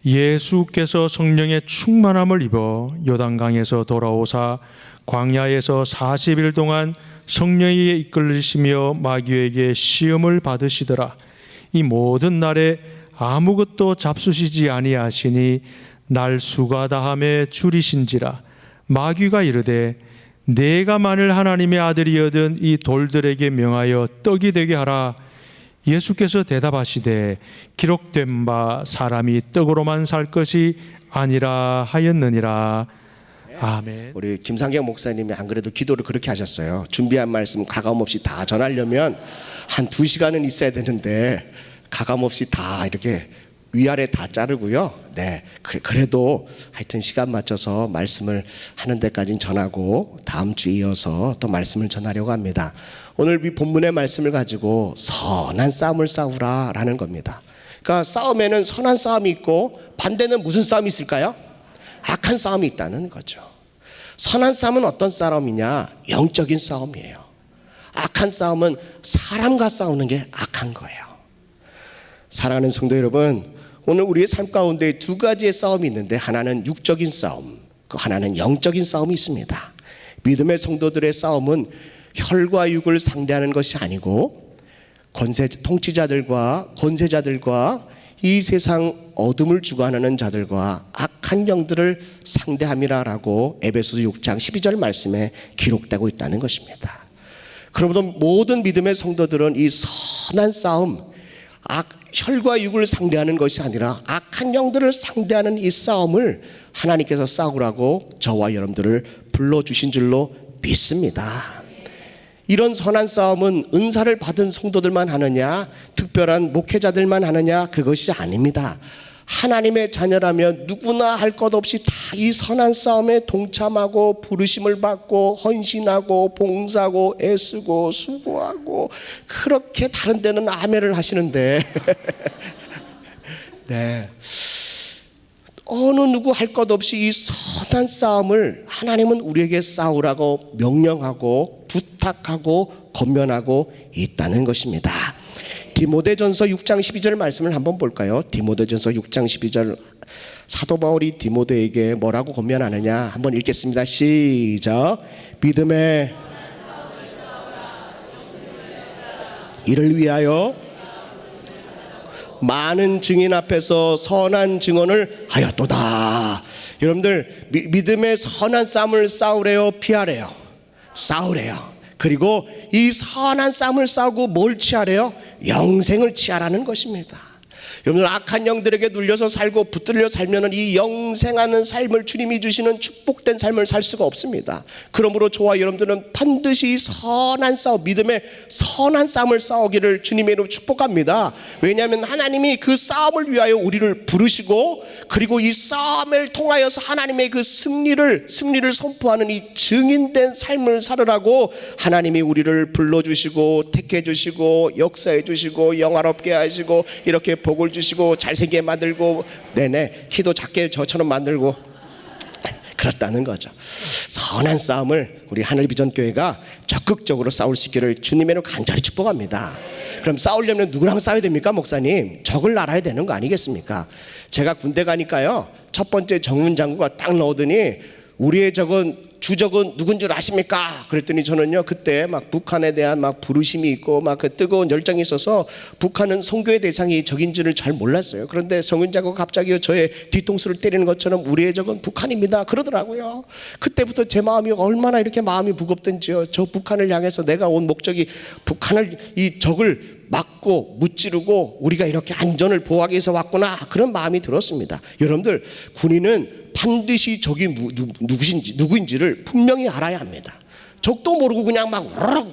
예수께서 성령의 충만함을 입어 요단강에서 돌아오사 광야에서 40일 동안 성령에게 이끌리시며 마귀에게 시험을 받으시더라. 이 모든 날에 아무것도 잡수시지 아니하시니 날 수가 다함에 줄이신지라. 마귀가 이르되 내가 만일 하나님의 아들이거든 이 돌들에게 명하여 떡이 되게 하라. 예수께서 대답하시되 기록된 바 사람이 떡으로만 살 것이 아니라 하였느니라. 아멘. 우리 김상경 목사님이 안 그래도 기도를 그렇게 하셨어요. 준비한 말씀 가감없이 다 전하려면 한 2시간은 있어야 되는데 가감없이 다 이렇게 위아래 다 자르고요. 네, 그래도 하여튼 시간 맞춰서 말씀을 하는 데까지는 전하고 다음 주에 이어서 또 말씀을 전하려고 합니다. 오늘 이 본문의 말씀을 가지고 선한 싸움을 싸우라 라는 겁니다. 그러니까 싸움에는 선한 싸움이 있고 반대는 무슨 싸움이 있을까요? 악한 싸움이 있다는 거죠. 선한 싸움은 어떤 싸움이냐? 영적인 싸움이에요. 악한 싸움은 사람과 싸우는 게 악한 거예요. 사랑하는 성도 여러분, 오늘 우리의 삶 가운데 2가지의 싸움이 있는데 하나는 육적인 싸움, 하나는 영적인 싸움이 있습니다. 믿음의 성도들의 싸움은 혈과 육을 상대하는 것이 아니고 통치자들과 권세자들과 이 세상 어둠을 주관하는 자들과 악한 영들을 상대함이라라고 에베소서 6장 12절 말씀에 기록되고 있다는 것입니다. 그러므로 모든 믿음의 성도들은 이 선한 싸움, 혈과 육을 상대하는 것이 아니라 악한 영들을 상대하는 이 싸움을 하나님께서 싸우라고 저와 여러분들을 불러주신 줄로 믿습니다. 이런 선한 싸움은 은사를 받은 성도들만 하느냐, 특별한 목회자들만 하느냐, 그것이 아닙니다. 하나님의 자녀라면 누구나 할 것 없이 다 이 선한 싸움에 동참하고 부르심을 받고 헌신하고 봉사하고 애쓰고 수고하고 그렇게 다른 데는 아멘을 하시는데 네, 어느 누구 할 것 없이 이 선한 싸움을 하나님은 우리에게 싸우라고 명령하고 부탁하고 권면하고 있다는 것입니다. 디모데전서 6장 12절 말씀을 한번 볼까요? 디모데전서 6장 12절 사도 바울이 디모데에게 뭐라고 권면하느냐 한번 읽겠습니다. 시작. 믿음의 이를 위하여 많은 증인 앞에서 선한 증언을 하였도다. 여러분들 믿음의 선한 싸움을 싸우래요, 피하래요? 싸우래요. 그리고 이 선한 싸움을 싸우고 뭘 취하래요? 영생을 취하라는 것입니다. 여러분, 악한 영들에게 눌려서 살고 붙들려 살면 이 영생하는 삶을 주님이 주시는 축복된 삶을 살 수가 없습니다. 그러므로 저와 여러분들은 반드시 선한 싸움, 믿음의 선한 싸움을 싸우기를 주님의 이름으로 축복합니다. 왜냐하면 하나님이 그 싸움을 위하여 우리를 부르시고 그리고 이 싸움을 통하여서 하나님의 그 승리를 선포하는 이 증인된 삶을 살으라고 하나님이 우리를 불러주시고 택해주시고 역사해주시고 영화롭게 하시고 이렇게 복을 주시고 잘생기게 만들고 네네 키도 작게 저처럼 만들고 그렇다는 거죠. 선한 싸움을 우리 하늘비전교회가 적극적으로 싸울 수 있기를 주님으로 간절히 축복합니다. 그럼 싸우려면 누구랑 싸워야 됩니까, 목사님? 적을 알아야 되는 거 아니겠습니까? 제가 군대 가니까요, 첫 번째 정문장구가 딱 나오더니 우리의 주적은 누군 줄 아십니까? 그랬더니 저는요 그때 막 북한에 대한 막 부르심이 있고 막 그 뜨거운 열정이 있어서 북한은 선교의 대상이 적인 줄을 잘 몰랐어요. 그런데 성윤자가 갑자기 저의 뒤통수를 때리는 것처럼 우리의 적은 북한입니다 그러더라고요. 그때부터 제 마음이 얼마나 이렇게 마음이 무겁던지요. 저 북한을 향해서 내가 온 목적이 북한을 이 적을 막고 무찌르고 우리가 이렇게 안전을 보호하기 위해서 왔구나, 그런 마음이 들었습니다. 여러분들, 군인은 반드시 적이 누구인지를 분명히 알아야 합니다. 적도 모르고 그냥 막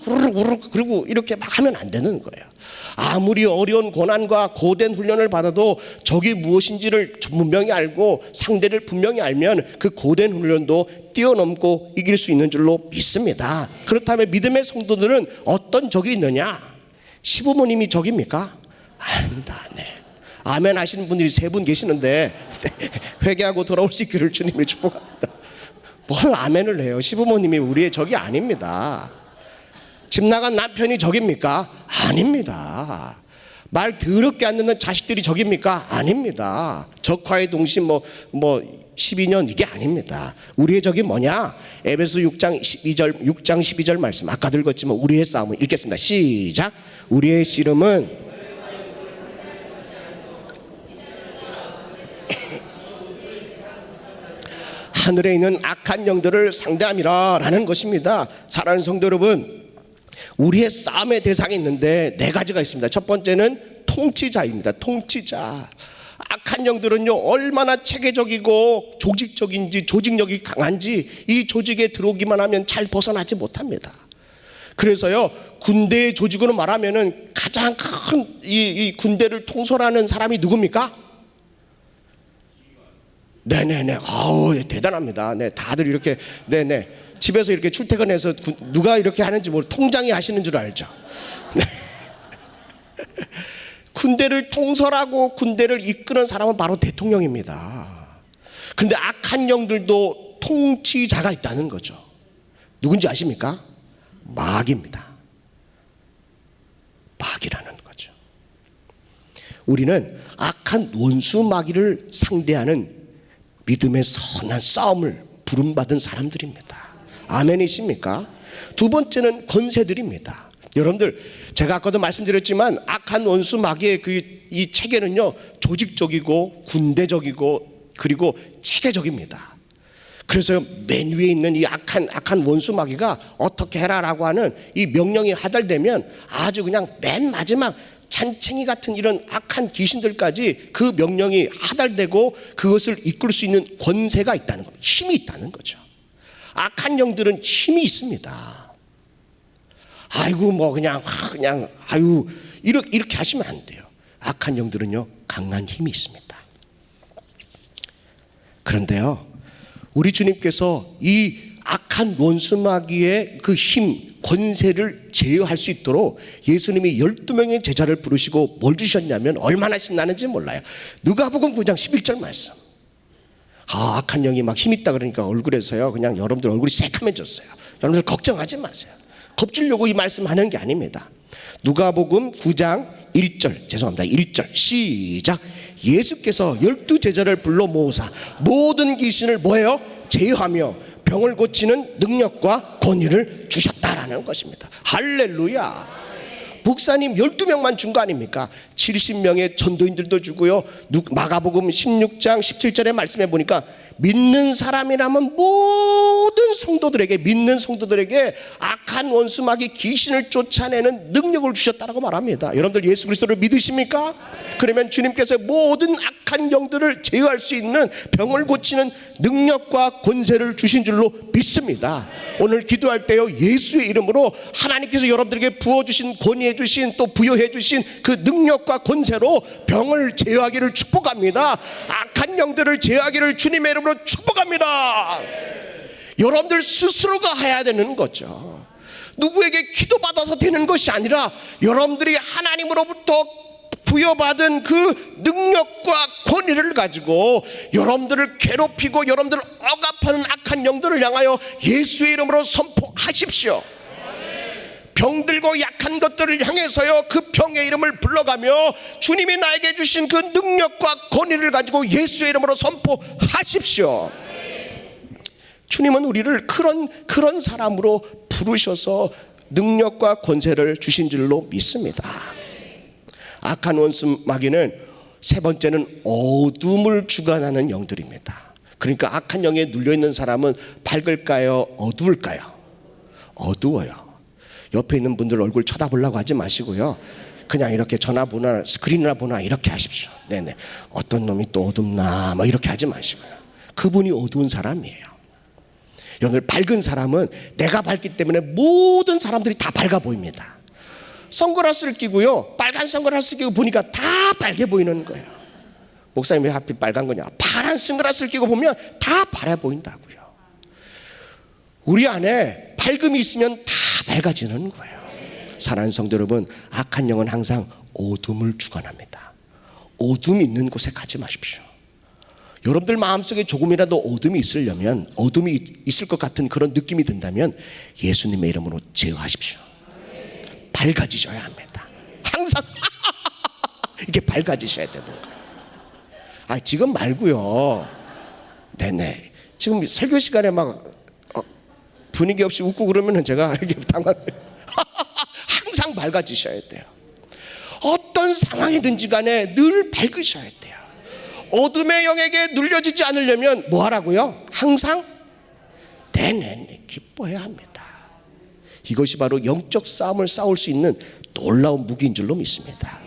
우르륵 그리고 이렇게 막 하면 안 되는 거예요. 아무리 어려운 고난과 고된 훈련을 받아도 적이 무엇인지를 분명히 알고 상대를 분명히 알면 그 고된 훈련도 뛰어넘고 이길 수 있는 줄로 믿습니다. 그렇다면 믿음의 성도들은 어떤 적이 있느냐? 시부모님이 적입니까? 아닙니다. 네. 아멘 하시는 분들이 3분 계시는데 회개하고 돌아올 수 있기를 주님이 축복합니다. 뭘 아멘을 해요? 시부모님이 우리의 적이 아닙니다. 집 나간 남편이 적입니까? 아닙니다. 말 더럽게 안 듣는 자식들이 적입니까? 아닙니다. 적화의 동심 12년 이게 아닙니다. 우리의 적이 뭐냐? 에베소 6장 12절 말씀 아까도 읽었지만 우리의 싸움은 읽겠습니다. 시작. 우리의 씨름은 하늘에 있는 악한 영들을 상대함이라 라는 것입니다. 사랑하는 성도 여러분, 우리의 싸움의 대상이 있는데 네 가지가 있습니다. 첫 번째는 통치자입니다. 통치자. 악한 영들은요, 얼마나 체계적이고 조직적인지, 조직력이 강한지 이 조직에 들어오기만 하면 잘 벗어나지 못합니다. 그래서요, 군대의 조직으로 말하면은 가장 큰 이 군대를 통솔하는 사람이 누굽니까? 네네네. 아우, 대단합니다. 네, 다들 이렇게, 네네. 집에서 이렇게 출퇴근해서 누가 이렇게 하는지 모르, 통장이 하시는 줄 알죠. 네. 군대를 통솔하고 군대를 이끄는 사람은 바로 대통령입니다. 그런데 악한 영들도 통치자가 있다는 거죠. 누군지 아십니까? 마귀입니다. 마귀라는 거죠. 우리는 악한 원수 마귀를 상대하는 믿음의 선한 싸움을 부름받은 사람들입니다. 아멘이십니까? 두 번째는 권세들입니다. 여러분들, 제가 아까도 말씀드렸지만 악한 원수 마귀의 이 체계는요, 조직적이고 군대적이고 그리고 체계적입니다. 그래서 맨 위에 있는 이 악한 원수 마귀가 어떻게 해라라고 하는 이 명령이 하달되면 아주 그냥 맨 마지막 잔챙이 같은 이런 악한 귀신들까지 그 명령이 하달되고 그것을 이끌 수 있는 권세가 있다는 겁니다. 힘이 있다는 거죠. 악한 영들은 힘이 있습니다. 아이고 그냥 아유 이렇게 하시면 안 돼요. 악한 영들은요, 강한 힘이 있습니다. 그런데요, 우리 주님께서 이 악한 원수 마귀의 그 힘, 권세를 제어할 수 있도록 예수님이 12명의 제자를 부르시고 뭘 주셨냐면 얼마나 신나는지 몰라요. 누가복음 9장 11절 말씀. 악한 영이 막 힘 있다 그러니까 얼굴에서요, 그냥 여러분들 얼굴이 새카매졌어요. 여러분들 걱정하지 마세요. 겁주려고 이 말씀하는 게 아닙니다. 누가복음 9장 1절, 죄송합니다. 1절 시작. 예수께서 12제자를 불러 모으사 모든 귀신을 뭐예요? 제어하며 병을 고치는 능력과 권위를 주셨다라는 것입니다. 할렐루야. 목사님 12명만 준 거 아닙니까? 70명의 전도인들도 주고요. 마가복음 16장 17절의 말씀에 보니까 믿는 사람이라면 모든 성도들에게, 믿는 성도들에게 악한 원수 마귀 귀신을 쫓아내는 능력을 주셨다라고 말합니다. 여러분들 예수 그리스도를 믿으십니까? 그러면 주님께서 모든 악한 영들을 제어할 수 있는, 병을 고치는 능력과 권세를 주신 줄로 믿습니다. 오늘 기도할 때요, 예수의 이름으로 하나님께서 여러분들에게 부어주신, 권위해 주신, 또 부여해 주신 그 능력과 권세로 병을 제어하기를 축복합니다. 악한 영들을 제어하기를 주님의 이름으로 축복합니다. 여러분들 스스로가 해야 되는 거죠. 누구에게 기도받아서 되는 것이 아니라 여러분들이 하나님으로부터 부여받은 그 능력과 권위를 가지고 여러분들을 괴롭히고 여러분들을 억압하는 악한 영들을 향하여 예수의 이름으로 선포하십시오. 병들고 약한 것들을 향해서요, 그 병의 이름을 불러가며 주님이 나에게 주신 그 능력과 권위를 가지고 예수의 이름으로 선포하십시오. 주님은 우리를 그런 사람으로 부르셔서 능력과 권세를 주신 줄로 믿습니다. 악한 원수 마귀는 세 번째는 어둠을 주관하는 영들입니다. 그러니까 악한 영에 눌려있는 사람은 밝을까요? 어두울까요? 어두워요. 옆에 있는 분들 얼굴 쳐다보려고 하지 마시고요, 그냥 이렇게 전화보나 스크린이나 보나 이렇게 하십시오. 네네. 어떤 놈이 또 어둡나 이렇게 하지 마시고요. 그분이 어두운 사람이에요. 여러분들, 밝은 사람은 내가 밝기 때문에 모든 사람들이 다 밝아 보입니다. 선글라스를 끼고요, 빨간 선글라스 끼고 보니까 다 빨개 보이는 거예요. 목사님 왜 하필 빨간 거냐? 파란 선글라스를 끼고 보면 다 파래 보인다고요. 우리 안에 밝음이 있으면 다 밝아지는 거예요. 사랑하는 성도 여러분, 악한 영은 항상 어둠을 주관합니다. 어둠이 있는 곳에 가지 마십시오. 여러분들 마음속에 조금이라도 어둠이 있으려면, 어둠이 있을 것 같은 그런 느낌이 든다면 예수님의 이름으로 제어하십시오. 밝아지셔야 합니다. 항상 이렇게 밝아지셔야 되는 거예요. 아, 지금 말고요. 네네. 지금 설교 시간에 막 분위기 없이 웃고 그러면은 제가 이렇게 당황. 항상 밝아지셔야 돼요. 어떤 상황이든지 간에 늘 밝으셔야 돼요. 어둠의 영에게 눌려지지 않으려면 뭐 하라고요? 항상 네네 기뻐해야 합니다. 이것이 바로 영적 싸움을 싸울 수 있는 놀라운 무기인 줄로 믿습니다.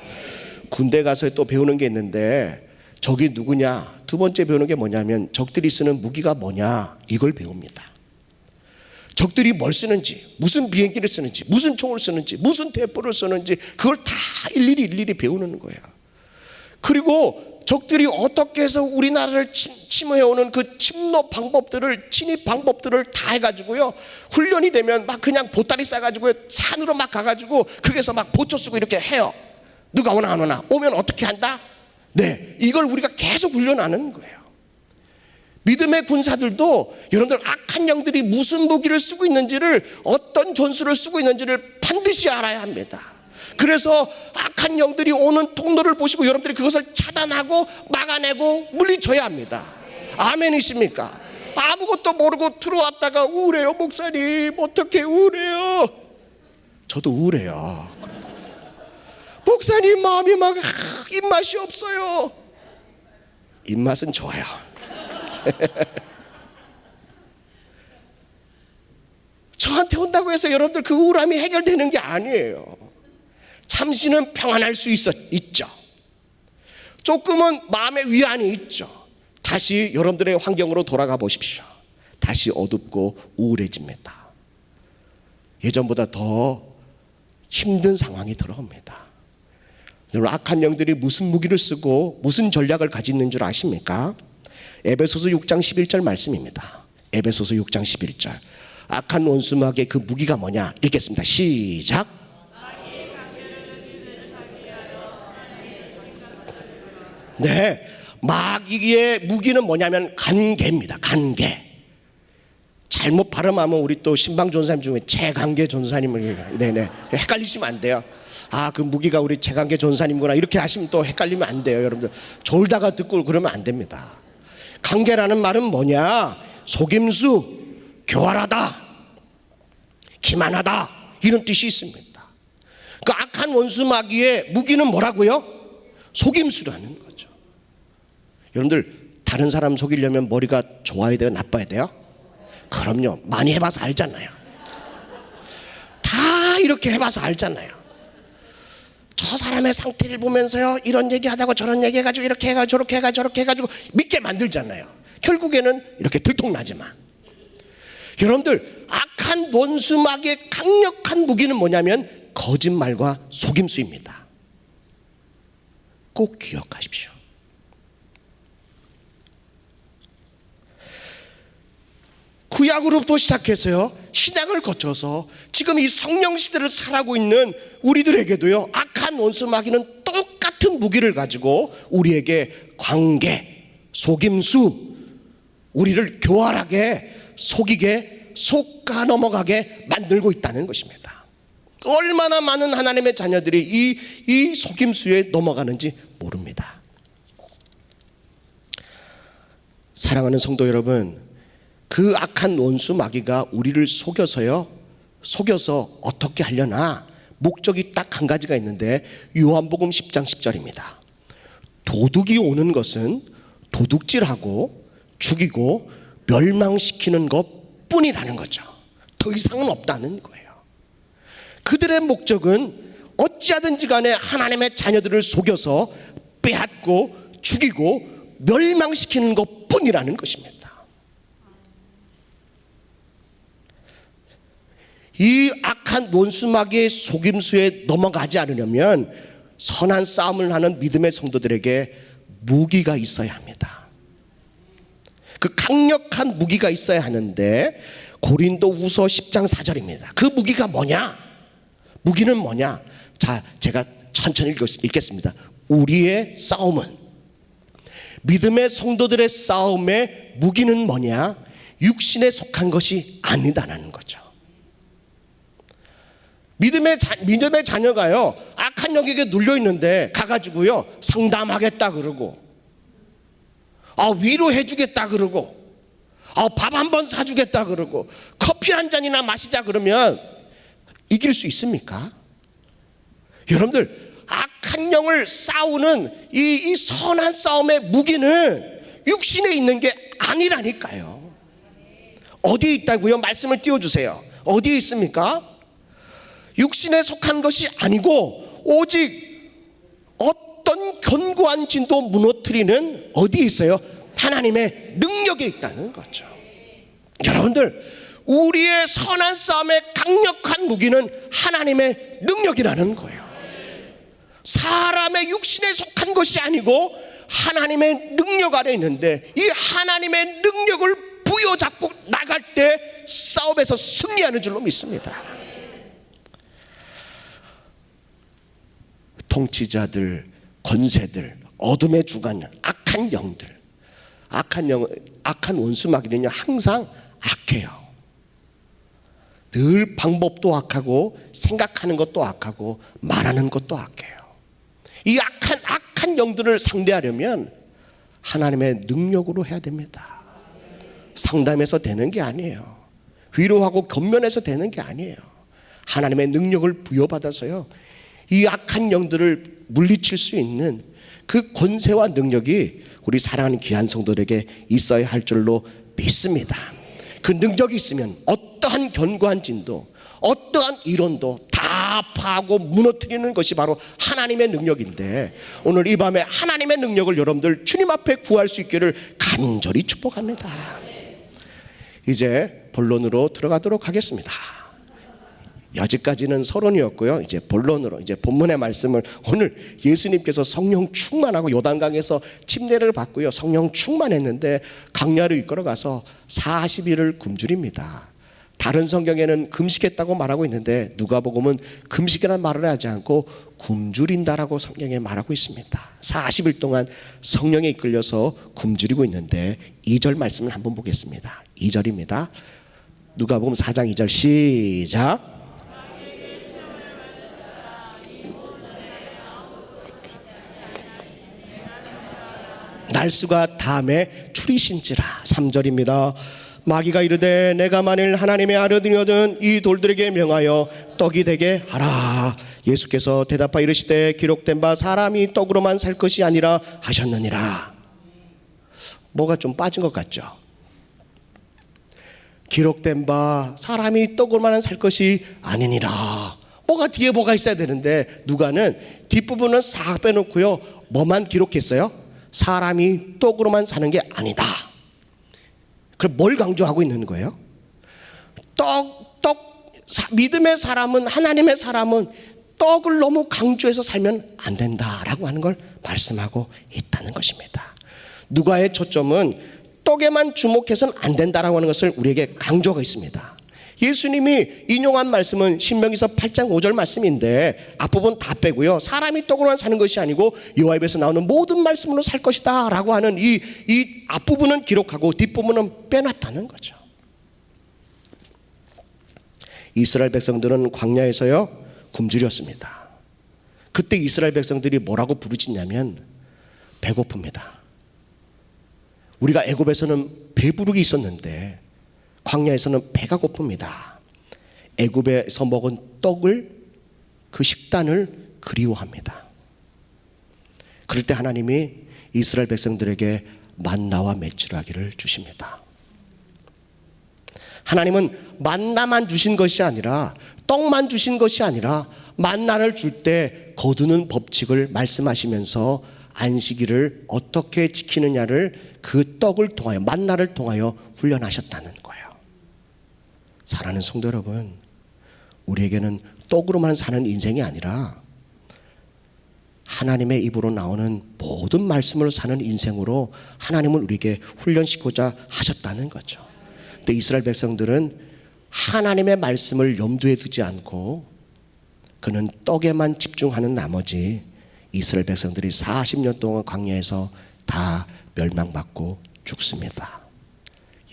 군대 가서 또 배우는 게 있는데 적이 누구냐, 두 번째 배우는 게 뭐냐면 적들이 쓰는 무기가 뭐냐, 이걸 배웁니다. 적들이 뭘 쓰는지, 무슨 비행기를 쓰는지, 무슨 총을 쓰는지, 무슨 대포를 쓰는지, 그걸 다 일일이 배우는 거예요. 그리고 적들이 어떻게 해서 우리나라를 침해해오는 그 침노 방법들을, 진입 방법들을 다 해가지고요, 훈련이 되면 막 그냥 보따리 싸가지고 산으로 막 가가지고 거기서 막 보초 쓰고 이렇게 해요. 누가 오나 안 오나, 오면 어떻게 한다? 네, 이걸 우리가 계속 훈련하는 거예요. 믿음의 군사들도 여러분들 악한 영들이 무슨 무기를 쓰고 있는지를, 어떤 전술을 쓰고 있는지를 반드시 알아야 합니다. 그래서 악한 영들이 오는 통로를 보시고 여러분들이 그것을 차단하고 막아내고 물리쳐야 합니다. 아멘이십니까? 아무것도 모르고 들어왔다가 우울해요. 목사님 어떻게 우울해요? 저도 우울해요. 목사님 마음이 막 입맛이 없어요. 입맛은 좋아요. 저한테 온다고 해서 여러분들 그 우울함이 해결되는 게 아니에요. 잠시는 평안할 수 있죠. 조금은 마음의 위안이 있죠. 다시 여러분들의 환경으로 돌아가 보십시오. 다시 어둡고 우울해집니다. 예전보다 더 힘든 상황이 들어옵니다. 여러분, 악한 영들이 무슨 무기를 쓰고 무슨 전략을 가지고 있는 줄 아십니까? 에베소서 6장 11절 말씀입니다. 에베소서 6장 11절. 악한 원수마귀의 그 무기가 뭐냐? 읽겠습니다. 시작. 네, 마귀의 무기는 뭐냐면 간계입니다. 간계. 잘못 발음하면 우리 또 신방 전사님 중에 최강계 전사님을, 네네, 헷갈리시면 안 돼요. 아, 그 무기가 우리 최강계 전사님구나, 이렇게 하시면 또 헷갈리면 안 돼요. 여러분들 졸다가 듣고 그러면 안 됩니다. 간계라는 말은 뭐냐? 속임수, 교활하다, 기만하다, 이런 뜻이 있습니다. 그 악한 원수 마귀의 무기는 뭐라고요? 속임수라는 거죠. 여러분들 다른 사람 속이려면 머리가 좋아야 돼요? 나빠야 돼요? 그럼요. 많이 해봐서 알잖아요. 다 이렇게 해봐서 알잖아요. 저 사람의 상태를 보면서요, 이런 얘기하다가 저런 얘기해가지고 이렇게 해가지고 저렇게 해가지고 저렇게 해가지고 믿게 만들잖아요. 결국에는 이렇게 들통나지만, 여러분들 악한 원수마귀의 강력한 무기는 뭐냐면 거짓말과 속임수입니다. 꼭 기억하십시오. 구약으로부터 시작해서요, 신약을 거쳐서 지금 이 성령 시대를 살아가고 있는 우리들에게도요, 악한 원수 마귀는 똑같은 무기를 가지고 우리에게 관계, 속임수, 우리를 교활하게 속이게, 속아 넘어가게 만들고 있다는 것입니다. 얼마나 많은 하나님의 자녀들이 이 속임수에 넘어가는지 모릅니다. 사랑하는 성도 여러분, 그 악한 원수 마귀가 우리를 속여서 어떻게 하려나? 목적이 딱 한 가지가 있는데, 요한복음 10장 10절입니다. 도둑이 오는 것은 도둑질하고 죽이고 멸망시키는 것뿐이라는 거죠. 더 이상은 없다는 거예요. 그들의 목적은 어찌하든지 간에 하나님의 자녀들을 속여서 빼앗고 죽이고 멸망시키는 것뿐이라는 것입니다. 이 악한 원수마귀의 속임수에 넘어가지 않으려면 선한 싸움을 하는 믿음의 성도들에게 무기가 있어야 합니다. 그 강력한 무기가 있어야 하는데, 고린도후서 10장 4절입니다. 그 무기가 뭐냐? 무기는 뭐냐? 자, 제가 천천히 읽겠습니다. 우리의 싸움은, 믿음의 성도들의 싸움의 무기는 뭐냐? 육신에 속한 것이 아니다라는 거죠. 믿음의 자녀가요, 악한 영에게 눌려 있는데 가가지고요 상담하겠다 그러고, 위로해 주겠다 그러고, 밥 한 번 사주겠다 그러고, 커피 한 잔이나 마시자 그러면 이길 수 있습니까? 여러분들, 악한 영을 싸우는 이 선한 싸움의 무기는 육신에 있는 게 아니라니까요. 어디에 있다고요? 말씀을 띄워주세요. 어디에 있습니까? 육신에 속한 것이 아니고 오직 어떤 견고한 진도 무너뜨리는 어디에 있어요? 하나님의 능력에 있다는 거죠. 여러분들, 우리의 선한 싸움의 강력한 무기는 하나님의 능력이라는 거예요. 사람의 육신에 속한 것이 아니고 하나님의 능력 아래 있는데, 이 하나님의 능력을 부여잡고 나갈 때 싸움에서 승리하는 줄로 믿습니다. 통치자들, 권세들, 어둠의 주관, 악한 영들, 악한 원수마귀는요 항상 악해요. 늘 방법도 악하고 생각하는 것도 악하고 말하는 것도 악해요. 이 악한 영들을 상대하려면 하나님의 능력으로 해야 됩니다. 상담해서 되는 게 아니에요. 위로하고 겉면해서 되는 게 아니에요. 하나님의 능력을 부여받아서요 이 악한 영들을 물리칠 수 있는 그 권세와 능력이 우리 사랑하는 귀한 성도들에게 있어야 할 줄로 믿습니다. 그 능력이 있으면 어떠한 견고한 진도, 어떠한 이론도 다 파고 무너뜨리는 것이 바로 하나님의 능력인데, 오늘 이 밤에 하나님의 능력을 여러분들 주님 앞에 구할 수 있기를 간절히 축복합니다. 이제 본론으로 들어가도록 하겠습니다. 여기까지는 서론이었고요. 이제 본론으로, 이제 본문의 말씀을, 오늘 예수님께서 성령 충만하고 요단강에서 침례를 받고요 성령 충만했는데 강야로 이끌어가서 40일을 굶주립니다. 다른 성경에는 금식했다고 말하고 있는데 누가복음은 금식이라는 말을 하지 않고 굶주린다라고 성경에 말하고 있습니다. 40일 동안 성령에 이끌려서 굶주리고 있는데 2절 말씀을 한번 보겠습니다. 2절입니다. 누가복음 4장 2절 시작. 날수가 담에 추리신지라. 3절입니다. 마귀가 이르되 내가 만일 하나님의 아들이거든 이 돌들에게 명하여 떡이 되게 하라. 예수께서 대답하여 이르시되 기록된 바 사람이 떡으로만 살 것이 아니라 하셨느니라. 뭐가 좀 빠진 것 같죠? 기록된 바 사람이 떡으로만 살 것이 아니니라. 뭐가 뒤에 뭐가 있어야 되는데 누가는 뒷부분은 싹 빼놓고요 뭐만 기록했어요? 사람이 떡으로만 사는 게 아니다. 그럼 뭘 강조하고 있는 거예요? 믿음의 사람은, 하나님의 사람은 떡을 너무 강조해서 살면 안 된다라고 하는 걸 말씀하고 있다는 것입니다. 누가의 초점은 떡에만 주목해서는 안 된다라고 하는 것을 우리에게 강조하고 있습니다. 예수님이 인용한 말씀은 신명기서 8장 5절 말씀인데 앞부분 다 빼고요 사람이 떡으로만 사는 것이 아니고 여호와 입에서 나오는 모든 말씀으로 살 것이다 라고 하는 이 앞부분은 기록하고 뒷부분은 빼놨다는 거죠. 이스라엘 백성들은 광야에서요 굶주렸습니다. 그때 이스라엘 백성들이 뭐라고 부르짖냐면 배고픕니다. 우리가 애굽에서는 배부르기 있었는데 광야에서는 배가 고픕니다. 애굽에서 먹은 떡을, 그 식단을 그리워합니다. 그럴 때 하나님이 이스라엘 백성들에게 만나와 메추라기를 주십니다. 하나님은 만나만 주신 것이 아니라, 떡만 주신 것이 아니라 만나를 줄 때 거두는 법칙을 말씀하시면서 안식일을 어떻게 지키느냐를 그 떡을 통하여, 만나를 통하여 훈련하셨다는 거예요. 사랑하는 성도 여러분, 우리에게는 떡으로만 사는 인생이 아니라 하나님의 입으로 나오는 모든 말씀으로 사는 인생으로 하나님은 우리에게 훈련시키고자 하셨다는 거죠. 근데 이스라엘 백성들은 하나님의 말씀을 염두에 두지 않고 그는 떡에만 집중하는 나머지 이스라엘 백성들이 40년 동안 광야에서 다 멸망받고 죽습니다.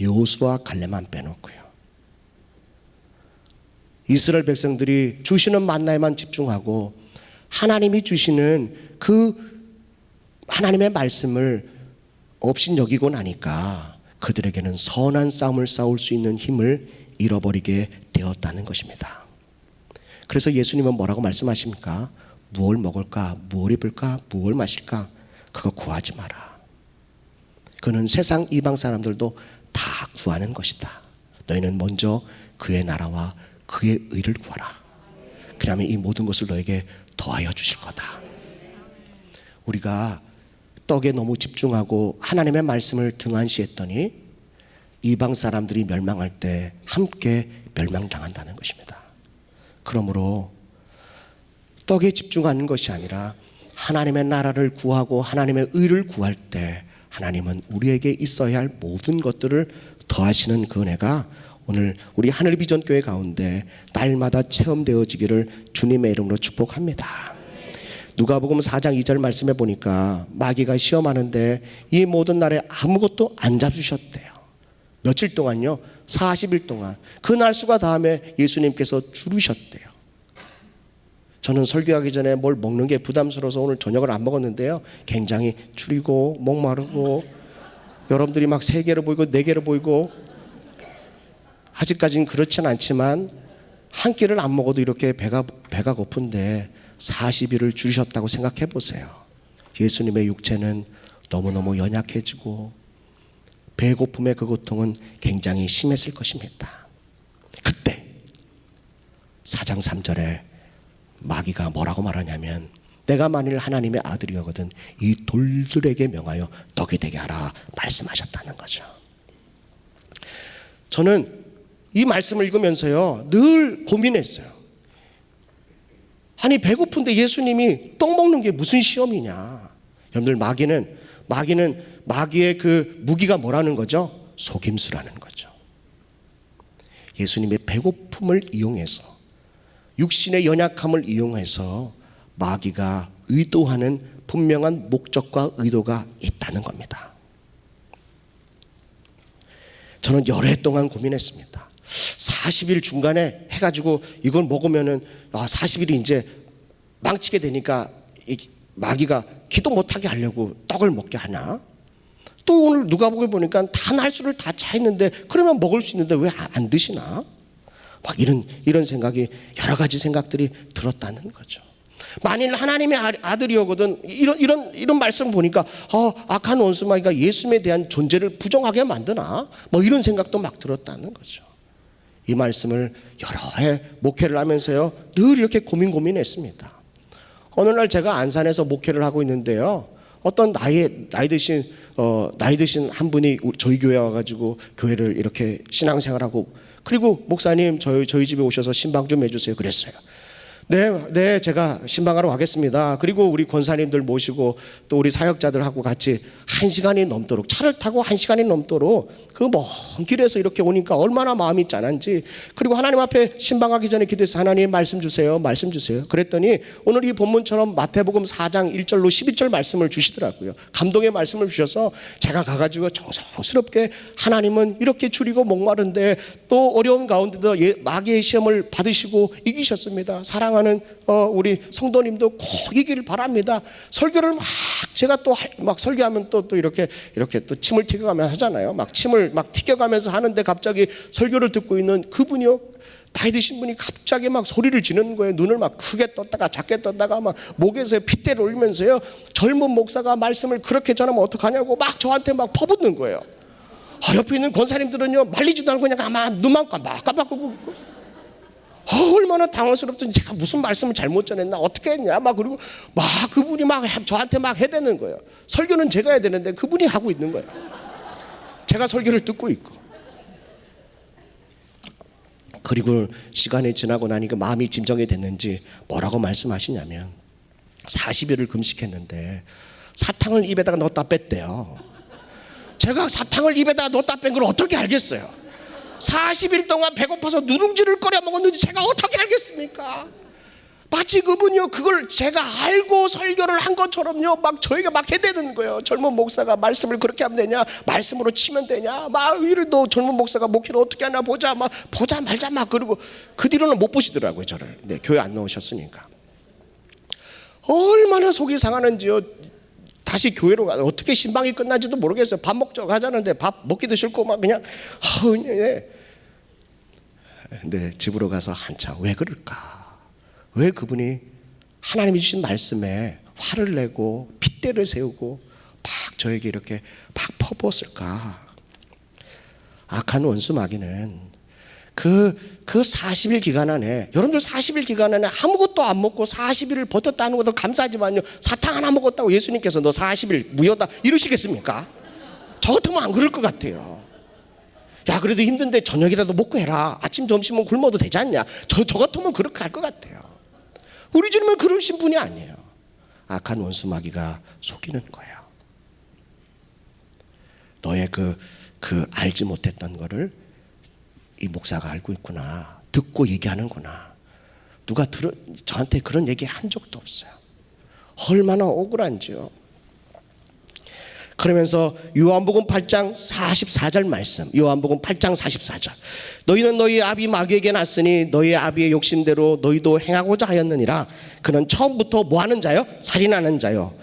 여호수아 갈렙만 빼놓고요. 이스라엘 백성들이 주시는 만나에만 집중하고 하나님이 주시는 그 하나님의 말씀을 업신여기고 나니까 그들에게는 선한 싸움을 싸울 수 있는 힘을 잃어버리게 되었다는 것입니다. 그래서 예수님은 뭐라고 말씀하십니까? 무엇을 먹을까? 무엇을 입을까? 무엇을 마실까? 그거 구하지 마라. 그는 세상 이방 사람들도 다 구하는 것이다. 너희는 먼저 그의 나라와 그의 의를 구하라. 그러면 이 모든 것을 너에게 더하여 주실 거다. 우리가 떡에 너무 집중하고 하나님의 말씀을 등한시했더니 이방 사람들이 멸망할 때 함께 멸망당한다는 것입니다. 그러므로 떡에 집중하는 것이 아니라 하나님의 나라를 구하고 하나님의 의를 구할 때 하나님은 우리에게 있어야 할 모든 것들을 더하시는 그 은혜가 오늘 우리 하늘비전교회 가운데 날마다 체험되어지기를 주님의 이름으로 축복합니다. 누가복음 4장 2절 말씀해 보니까 마귀가 시험하는데 이 모든 날에 아무것도 안 잡수셨대요. 며칠 동안요? 40일 동안. 그 날수가 다음에 예수님께서 줄으셨대요. 저는 설교하기 전에 뭘 먹는 게 부담스러워서 오늘 저녁을 안 먹었는데요. 굉장히 줄이고 목마르고 여러분들이 막 3개로 보이고 4개로 보이고 아직까지는 그렇진 않지만 한 끼를 안 먹어도 이렇게 배가 고픈데 40일을 줄이셨다고 생각해 보세요. 예수님의 육체는 너무너무 연약해지고 배고픔의 그 고통은 굉장히 심했을 것입니다. 그때 4장 3절에 마귀가 뭐라고 말하냐면 내가 만일 하나님의 아들이거든 이 돌들에게 명하여 떡이 되게 하라 말씀하셨다는 거죠. 저는 이 말씀을 읽으면서요 늘 고민했어요. 아니 배고픈데 예수님이 떡 먹는 게 무슨 시험이냐. 여러분들 마귀의 그 무기가 뭐라는 거죠? 속임수라는 거죠. 예수님의 배고픔을 이용해서 육신의 연약함을 이용해서 마귀가 의도하는 분명한 목적과 의도가 있다는 겁니다. 저는 여러 해 동안 고민했습니다. 40일 중간에 해가지고 이걸 먹으면은 40일이 이제 망치게 되니까 마귀가 기도 못하게 하려고 떡을 먹게 하나? 또 오늘 누가복음 보니까 다 날수를 다 차있는데 그러면 먹을 수 있는데 왜 안 드시나? 막 이런 생각이 여러 가지 생각들이 들었다는 거죠. 만일 하나님의 아들이거든 이런 말씀 보니까 악한 원수마귀가 예수님에 대한 존재를 부정하게 만드나? 뭐 이런 생각도 막 들었다는 거죠. 이 말씀을 여러 해 목회를 하면서요 늘 이렇게 고민했습니다. 어느 날 제가 안산에서 목회를 하고 있는데요 어떤 나이 드신 한 분이 저희 교회에 와가지고 교회를 이렇게 신앙생활하고 그리고 목사님 저희 집에 오셔서 신방 좀 해주세요 그랬어요. 네, 제가 신방하러 가겠습니다. 그리고 우리 권사님들 모시고 또 우리 사역자들하고 같이 1시간이 넘도록 차를 타고 1시간이 넘도록 그 먼 길에서 이렇게 오니까 얼마나 마음이 짠한지. 그리고 하나님 앞에 신방하기 전에 기도해서 하나님 말씀 주세요. 그랬더니 오늘 이 본문처럼 마태복음 4장 1절로 12절 말씀을 주시더라고요. 감동의 말씀을 주셔서 제가 가가지고 정성스럽게 하나님은 이렇게 줄이고 목마른데 또 어려운 가운데도 마귀의 시험을 받으시고 이기셨습니다. 사랑하는 우리 성도님도 꼭 이기를 바랍니다. 설교를 제가 또 막 설교하면 또 이렇게 또 침을 튀겨가면서 하잖아요. 막 침을 막 튀겨가면서 하는데 갑자기 설교를 듣고 있는 그분이요 나이 드신 분이 갑자기 막 소리를 지르는 거예요. 눈을 막 크게 떴다가 작게 떴다가 막 목에서 핏대를 올리면서요 젊은 목사가 말씀을 그렇게 전하면 어떡하냐고 막 저한테 막 퍼붓는 거예요. 옆에 있는 권사님들은요 말리지도 않고 그냥 아마 눈만 깜빡깜빡하고 얼마나 당황스럽든지 제가 무슨 말씀을 잘못 전했나 어떻게 했냐 막 그리고 막 그분이 막 저한테 막 해대는 거예요. 설교는 제가 해야 되는데 그분이 하고 있는 거예요. 제가 설교를 듣고 있고. 그리고 시간이 지나고 나니까 마음이 진정이 됐는지 뭐라고 말씀하시냐면 40일을 금식했는데 사탕을 입에다가 넣었다 뺐대요. 제가 사탕을 입에다가 넣었다 뺀 걸 어떻게 알겠어요? 40일 동안 배고파서 누룽지를 끓여 먹었는지 제가 어떻게 알겠습니까? 마치 그분이요 그걸 제가 알고 설교를 한 것처럼요 막 저희가 막 해대는 거예요. 젊은 목사가 말씀을 그렇게 하면 되냐, 말씀으로 치면 되냐, 막 이래도 젊은 목사가 목회를 어떻게 하나 보자 말자 막 그러고 그 뒤로는 못 보시더라고요 저를. 네, 교회 안 나오셨으니까. 얼마나 속이 상하는지요. 다시 교회로 가 어떻게 신방이 끝나지도 모르겠어요. 밥 먹자고 하자는데 밥 먹기도 싫고 막 그냥 예. 근데 집으로 가서 한참 왜 그럴까? 왜 그분이 하나님이 주신 말씀에 화를 내고 핏대를 세우고 막 저에게 이렇게 막 퍼부었을까? 악한 원수 마귀는 그 40일 기간 안에, 여러분들 40일 기간 안에 아무것도 안 먹고 40일을 버텼다는 것도 감사하지만요, 사탕 하나 먹었다고 예수님께서 너 40일 무효다 이러시겠습니까? 저 같으면 안 그럴 것 같아요. 야, 그래도 힘든데 저녁이라도 먹고 해라. 아침 점심은 굶어도 되지 않냐? 저 같으면 그렇게 할 것 같아요. 우리 주님은 그러신 분이 아니에요. 악한 원수 마귀가 속이는 거예요. 너의 그 알지 못했던 거를 이 목사가 알고 있구나, 듣고 얘기하는구나. 누가 저한테 그런 얘기 한 적도 없어요. 얼마나 억울한지요. 그러면서 요한복음 8장 44절 말씀, 요한복음 8장 44절, 너희는 너희 아비 마귀에게 났으니 너희 아비의 욕심대로 너희도 행하고자 하였느니라. 그는 처음부터 뭐하는 자요? 살인하는 자요.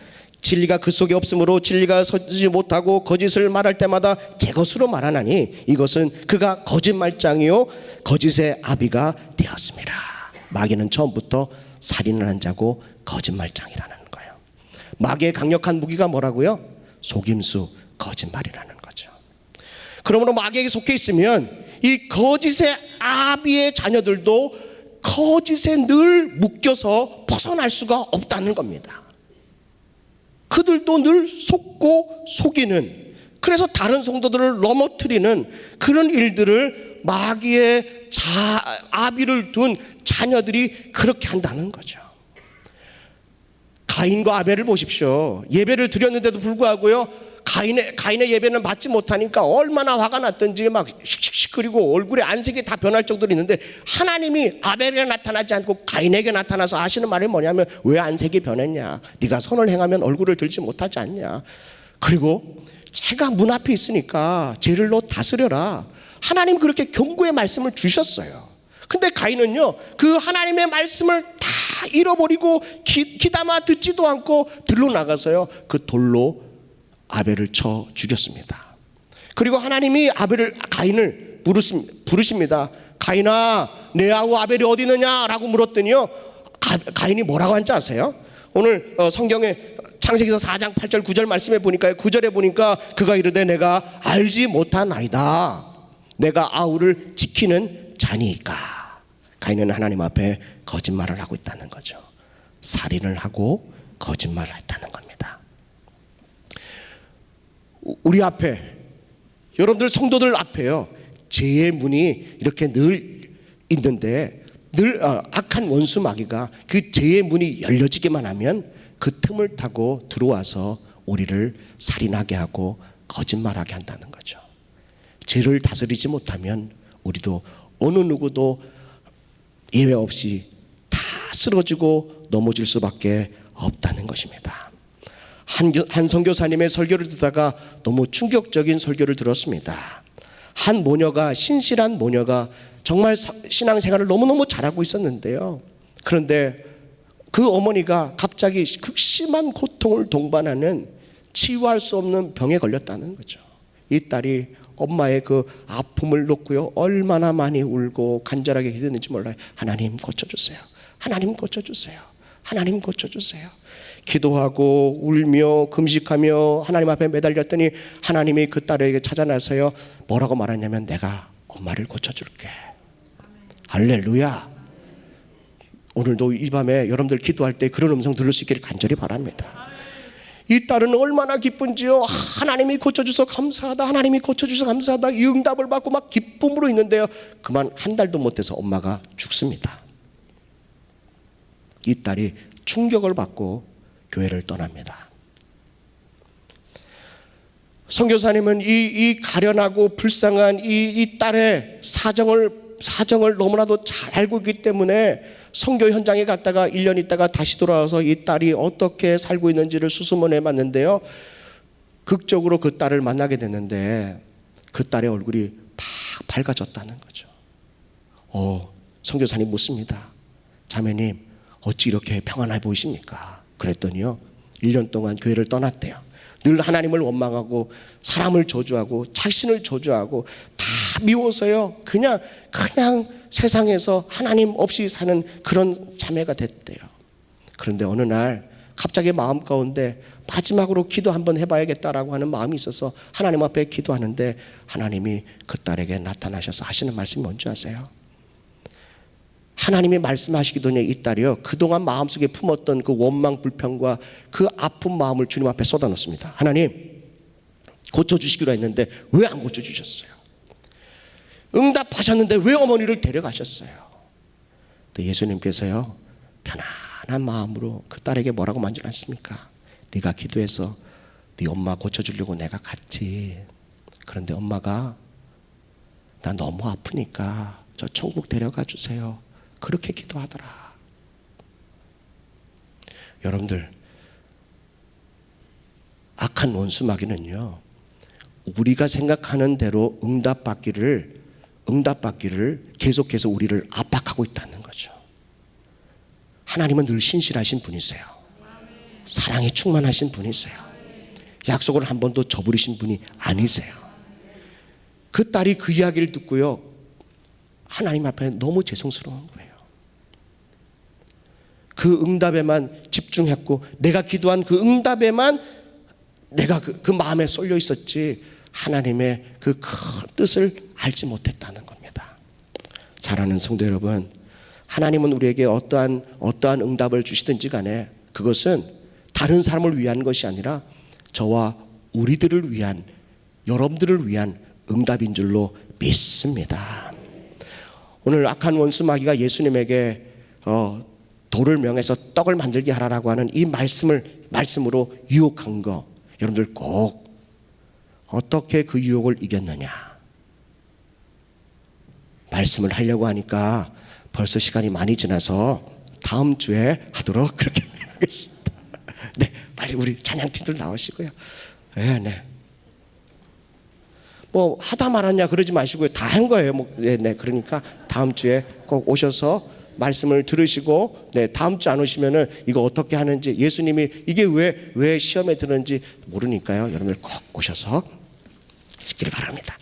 진리가 그 속에 없으므로 진리가 서지 못하고 거짓을 말할 때마다 제 것으로 말하나니 이것은 그가 거짓말장이요 거짓의 아비가 되었습니다. 마귀는 처음부터 살인을 한 자고 거짓말장이라는 거예요. 마귀의 강력한 무기가 뭐라고요? 속임수, 거짓말이라는 거죠. 그러므로 마귀에게 속해 있으면 이 거짓의 아비의 자녀들도 거짓에 늘 묶여서 벗어날 수가 없다는 겁니다. 그들도 늘 속고 속이는, 그래서 다른 성도들을 넘어뜨리는 그런 일들을 마귀의 아비를 둔 자녀들이 그렇게 한다는 거죠. 가인과 아벨을 보십시오. 예배를 드렸는데도 불구하고요, 가인의 예배는 받지 못하니까 얼마나 화가 났던지 막 씩씩씩 그리고 얼굴에 안색이 다 변할 정도로 있는데, 하나님이 아벨에게 나타나지 않고 가인에게 나타나서 하시는 말이 뭐냐면, 왜 안색이 변했냐? 네가 선을 행하면 얼굴을 들지 못하지 않냐? 그리고 제가 문 앞에 있으니까 죄를 너 다스려라. 하나님 그렇게 경고의 말씀을 주셨어요. 근데 가인은요, 그 하나님의 말씀을 다 잃어버리고 귀담아 듣지도 않고 들로 나가서요, 그 돌로 아벨을 쳐 죽였습니다. 그리고 하나님이 가인을 부르십니다. 가인아, 내 아우 아벨이 어디 있느냐? 라고 물었더니요, 가인이 뭐라고 한지 아세요? 오늘 성경에 창세기서 4장 8절 9절 말씀에 보니까, 9절에 보니까 그가 이르되 내가 알지 못하나이다. 내가 아우를 지키는 자니까. 가인은 하나님 앞에 거짓말을 하고 있다는 거죠. 살인을 하고 거짓말을 했다는 겁니다. 우리 앞에, 여러분들 성도들 앞에요, 죄의 문이 이렇게 늘 있는데, 늘 악한 원수 마귀가 그 죄의 문이 열려지기만 하면 그 틈을 타고 들어와서 우리를 살인하게 하고 거짓말하게 한다는 거죠. 죄를 다스리지 못하면 우리도 어느 누구도 예외 없이 다 쓰러지고 넘어질 수밖에 없다는 것입니다. 한 선교사님의 설교를 듣다가 너무 충격적인 설교를 들었습니다. 한 모녀가, 신실한 모녀가 정말 신앙생활을 너무너무 잘하고 있었는데요, 그런데 그 어머니가 갑자기 극심한 고통을 동반하는 치유할 수 없는 병에 걸렸다는 거죠. 이 딸이 엄마의 그 아픔을 놓고요, 얼마나 많이 울고 간절하게 기도했는지 몰라요. 하나님 고쳐주세요. 하나님 고쳐주세요. 하나님 고쳐주세요. 기도하고 울며 금식하며 하나님 앞에 매달렸더니 하나님이 그 딸에게 찾아나서요, 뭐라고 말하냐면, 내가 엄마를 고쳐줄게. 할렐루야. 오늘도 이 밤에 여러분들 기도할 때 그런 음성 들을 수 있기를 간절히 바랍니다. 이 딸은 얼마나 기쁜지요. 하나님이 고쳐주셔서 감사하다, 하나님이 고쳐주셔서 감사하다, 이 응답을 받고 막 기쁨으로 있는데요, 그만 한 달도 못해서 엄마가 죽습니다. 이 딸이 충격을 받고 교회를 떠납니다. 선교사님은 이 가련하고 불쌍한 이 딸의 사정을 너무나도 잘 알고 있기 때문에 선교 현장에 갔다가 1년 있다가 다시 돌아와서 이 딸이 어떻게 살고 있는지를 수소문해 봤는데요, 극적으로 그 딸을 만나게 됐는데 그 딸의 얼굴이 막 밝아졌다는 거죠. 선교사님 묻습니다. 자매님, 어찌 이렇게 평안해 보이십니까? 그랬더니요, 1년 동안 교회를 떠났대요. 늘 하나님을 원망하고 사람을 저주하고 자신을 저주하고 다 미워서요, 그냥 세상에서 하나님 없이 사는 그런 자매가 됐대요. 그런데 어느 날 갑자기 마음 가운데 마지막으로 기도 한번 해봐야겠다라고 하는 마음이 있어서 하나님 앞에 기도하는데 하나님이 그 딸에게 나타나셔서 하시는 말씀이 뭔지 아세요? 하나님이 말씀하시기도니 이 딸이요, 그동안 마음속에 품었던 그 원망 불평과 그 아픈 마음을 주님 앞에 쏟아놓습니다. 하나님, 고쳐주시기로 했는데 왜 안 고쳐주셨어요? 응답하셨는데 왜 어머니를 데려가셨어요? 근데 예수님께서요, 편안한 마음으로 그 딸에게 뭐라고 만지 않습니까? 네가 기도해서 네 엄마 고쳐주려고 내가 갔지. 그런데 엄마가 나 너무 아프니까 저 천국 데려가 주세요. 그렇게 기도하더라. 여러분들, 악한 원수마귀는요, 우리가 생각하는 대로 응답받기를 계속해서 우리를 압박하고 있다는 거죠. 하나님은 늘 신실하신 분이세요. 사랑이 충만하신 분이세요. 약속을 한 번도 저버리신 분이 아니세요. 그 딸이 그 이야기를 듣고요, 하나님 앞에 너무 죄송스러운 거예요. 그 응답에만 집중했고 내가 기도한 그 응답에만 내가 그 마음에 쏠려 있었지 하나님의 그 큰 뜻을 알지 못했다는 겁니다. 사랑하는 성도 여러분, 하나님은 우리에게 어떠한 응답을 주시든지 간에 그것은 다른 사람을 위한 것이 아니라 저와 우리들을 위한, 여러분들을 위한 응답인 줄로 믿습니다. 오늘 악한 원수 마귀가 예수님에게 돌을 명해서 떡을 만들게 하라라고 하는 이 말씀으로 유혹한 거, 여러분들 꼭 어떻게 그 유혹을 이겼느냐? 말씀을 하려고 하니까 벌써 시간이 많이 지나서 다음 주에 하도록 그렇게 하겠습니다. 네, 빨리 우리 찬양팀들 나오시고요. 네. 뭐 하다 말았냐 그러지 마시고요. 다 한 거예요. 네. 그러니까 다음 주에 꼭 오셔서 말씀을 들으시고, 네, 다음 주 안 오시면은 이거 어떻게 하는지, 예수님이 이게 왜 시험에 드는지 모르니까요. 여러분들 꼭 오셔서 하시길 바랍니다.